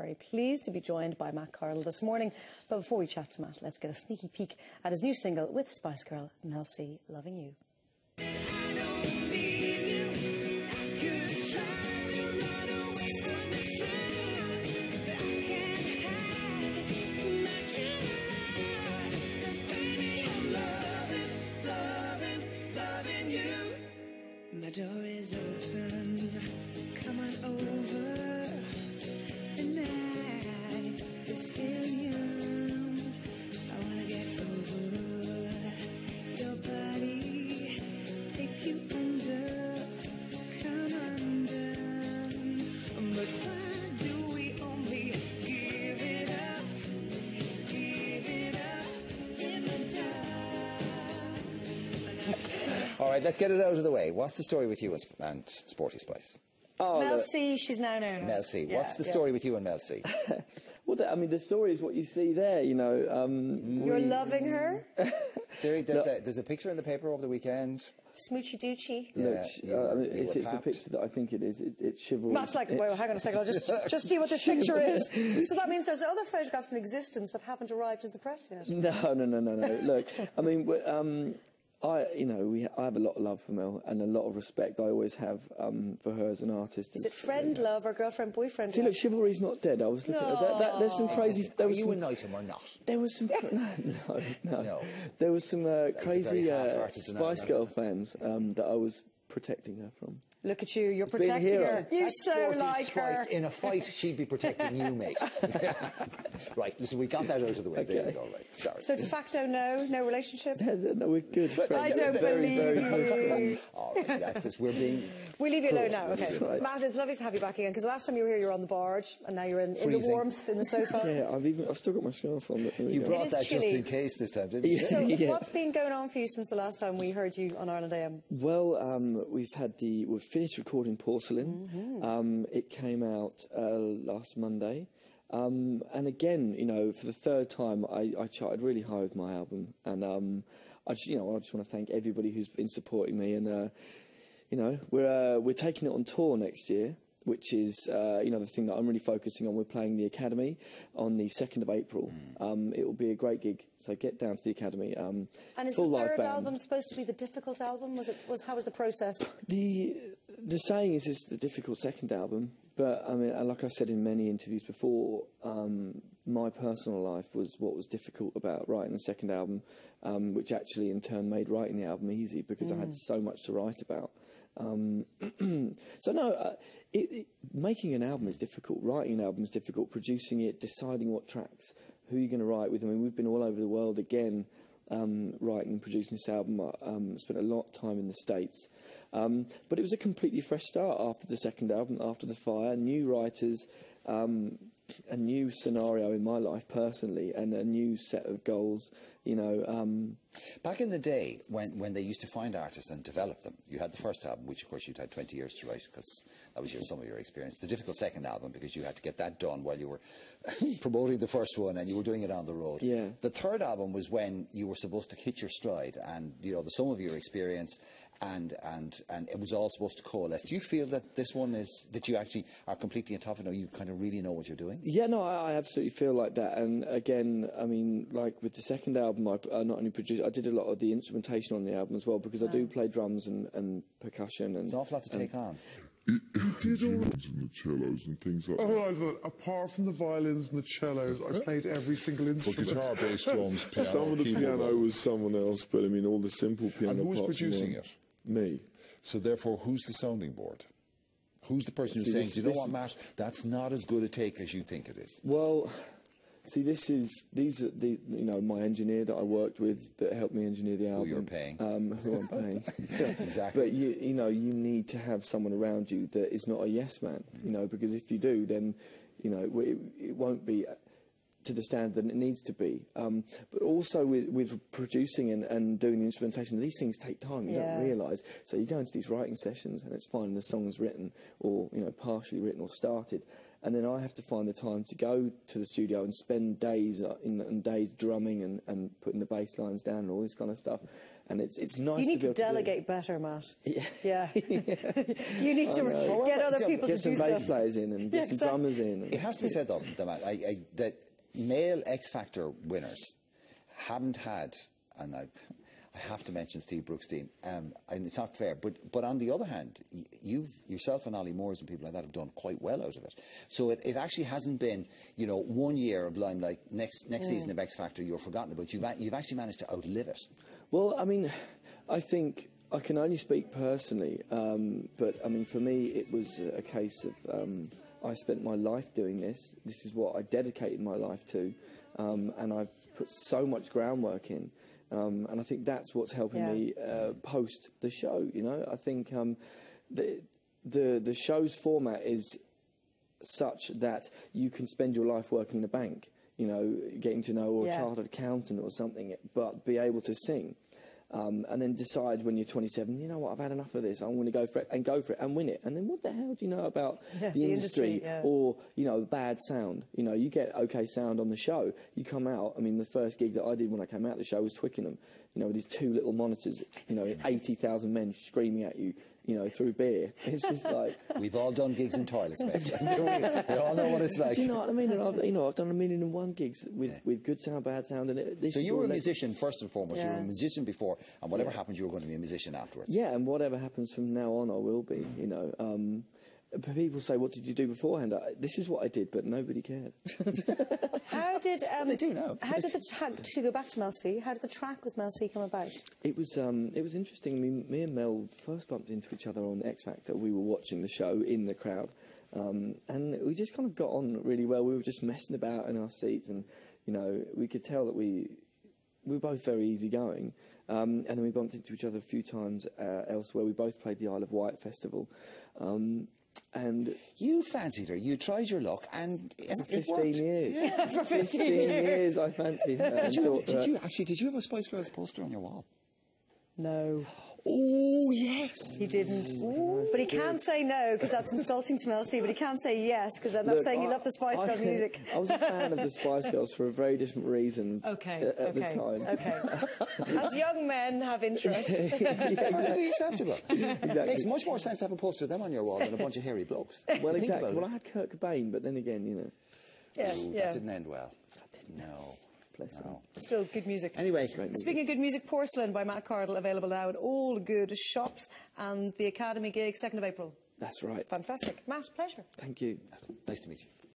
very pleased to be joined by Matt Cardle this morning. But before we chat to Matt, let's get a sneaky peek at his new single with Spice Girl, Mel C, Loving You. My door is open, come on over. The night is still young. I wanna get over your body, take you under, come undone. But why do we only give it up in the dark? All right, let's get it out of the way. What's the story with you and Sporty Spice? Oh, Mel C, she's now known as. Mel C. What's the story with you and Mel C? Well, I mean, the story is what you see there, you know. You're loving her? Siri, there's a picture in the paper over the weekend. Smoochy Doochie. Look, if it's the picture that I think it is, it's chivalry. Matt's like, well, hang on a second, I'll just see what this picture is. So that means there's other photographs in existence that haven't arrived at the press yet. No. Look, I mean, I have a lot of love for Mel and a lot of respect I always have for her as an artist. Is it friend love or girlfriend boyfriend? See, look, chivalry's not dead. I was looking at that. There's some crazy. Are you a knight or not? There was some. No. There was some crazy Spice Girl fans that I was protecting her from. Look at you, you're protecting her. You so like her. In a fight, she'd be protecting you, mate. Right, listen, we got that out of the way. Okay. There you go, right. Sorry. So de facto, no relationship? No, we're good. I don't believe you. All right, that's it. We'll leave you alone now, okay. Right. Matt, it's lovely to have you back again, because last time you were here, you were on the barge, and now you're in the warmth, in the sofa. Yeah, I've still got my scarf on. You brought that just in case this time, didn't you? So what's been going on for you since the last time we heard you on Ireland AM? Well, we've finished recording Porcelain. Mm-hmm. It came out last Monday. And again, you know, for the third time, I charted really high with my album. And I just want to thank everybody who's been supporting me. And you know, we're taking it on tour next year, which is the thing that I'm really focusing on. We're playing the Academy on the 2nd of April. It will be a great gig, so get down to the Academy. And is the third album supposed to be the difficult album? How was the process? The saying is it's the difficult second album, but I mean, like I said in many interviews before, my personal life was what was difficult about writing the second album, which actually in turn made writing the album easy because I had so much to write about. So no, making an album is difficult, writing an album is difficult, producing it, deciding what tracks, who you're going to write with. I mean, we've been all over the world again, writing and producing this album. Spent a lot of time in the States, but it was a completely fresh start after the second album, after The Fire, new writers, a new scenario in my life personally, and a new set of goals, you know. Back in the day, when they used to find artists and develop them, you had the first album, which of course you'd had 20 years to write, because that was some of your experience. The difficult second album, because you had to get that done while you were promoting the first one and you were doing it on the road. Yeah. The third album was when you were supposed to hit your stride and, you know, the sum of your experience, and it was all supposed to coalesce. Do you feel that this one is, that you actually are completely on top of it, you kind of really know what you're doing? Yeah, no, I absolutely feel like that. And again, I mean, like with the second album, I not only produced, I did a lot of the instrumentation on the album as well, because I do play drums and percussion. And it's an awful lot to take on. He did all and the cellos and things like that. Oh, apart from the violins and the cellos, I played every single instrument. Guitar, bass, drums, piano. Some of the piano was someone else, but I mean all the simple piano. And who's producing it? Me. So therefore, who's the sounding board? Who's the person who's saying, do you know what, Matt, that's not as good a take as you think it is? Well, see, these are my engineer that I worked with that helped me engineer the album. Who you're paying. Who I'm paying. Exactly. But you need to have someone around you that is not a yes man, you know, because if you do, then, you know, it won't be to the standard that it needs to be. But also with producing and doing the instrumentation, these things take time. You don't realise. So you go into these writing sessions and it's fine. The song's written, or partially written or started, and then I have to find the time to go to the studio and spend days and days drumming and putting the bass lines down and all this kind of stuff. And it's nice. You need to to delegate better, Matt. Yeah. You need to get other people to do some stuff. bass players in and get some drummers in. It has to be said, though, Matt, that male X Factor winners haven't had, and I have to mention Steve Brookstein, and it's not fair, but on the other hand, yourself and Ollie Moores and people like that have done quite well out of it. So it actually hasn't been, 1 year of limelight, next season of X Factor you're forgotten about. You've actually managed to outlive it. Well, I mean, I think I can only speak personally, but I mean, for me, it was a case of I spent my life doing this. This is what I dedicated my life to, and I've put so much groundwork in. And I think that's what's helping me post the show. I think the show's format is such that you can spend your life working in a bank, getting to know or a chartered accountant or something, but be able to sing. And then decide when you're 27, you know what, I've had enough of this, I'm going to go for it and win it. And then what the hell do you know about the industry or, bad sound? You get okay sound on the show, you come out, I mean, the first gig that I did when I came out of the show was Twickenham, with these two little monitors, 80,000 men screaming at you, through beer. It's just like... We've all done gigs in toilets, mate. We all know what it's like. You know what I mean? And I've done 1,001 gigs with good sound, bad sound. And so you were a musician first and foremost. You were a musician before, and whatever happened, you were going to be a musician afterwards. Yeah, and whatever happens from now on, I will be, People say, what did you do beforehand? This is what I did, but nobody cared. How did... they do now. How did to go back to Mel C, how did the track with Mel C come about? It was interesting. I mean, me and Mel first bumped into each other on X Factor. We were watching the show in the crowd, and we just kind of got on really well. We were just messing about in our seats, and, we could tell that we were both very easygoing. And then we bumped into each other a few times elsewhere. We both played the Isle of Wight Festival. And you fancied her. You tried your luck, and for 15 worked. years. Yeah, for 15 years I fancied her. Did you have a Spice Girls poster on your wall? No. Oh, yes. He didn't. But he can't say no, because that's insulting to Mel C, but he can't say yes, because that's saying he loved the Spice Girls music. I was a fan of the Spice Girls for a very different reason at the time. Okay. As young men have interests. Perfectly acceptable. Exactly. Makes much more sense to have a poster of them on your wall than a bunch of hairy blokes. Well, exactly. Well, I had Kurt Cobain, but then again, Yeah, That didn't end well. No. No. Still good music. Anyway, speaking of good music, Porcelain by Matt Cardle, available now at all good shops, and the Academy gig 2nd of April. That's right. Fantastic. Matt, pleasure. Thank you. Nice to meet you.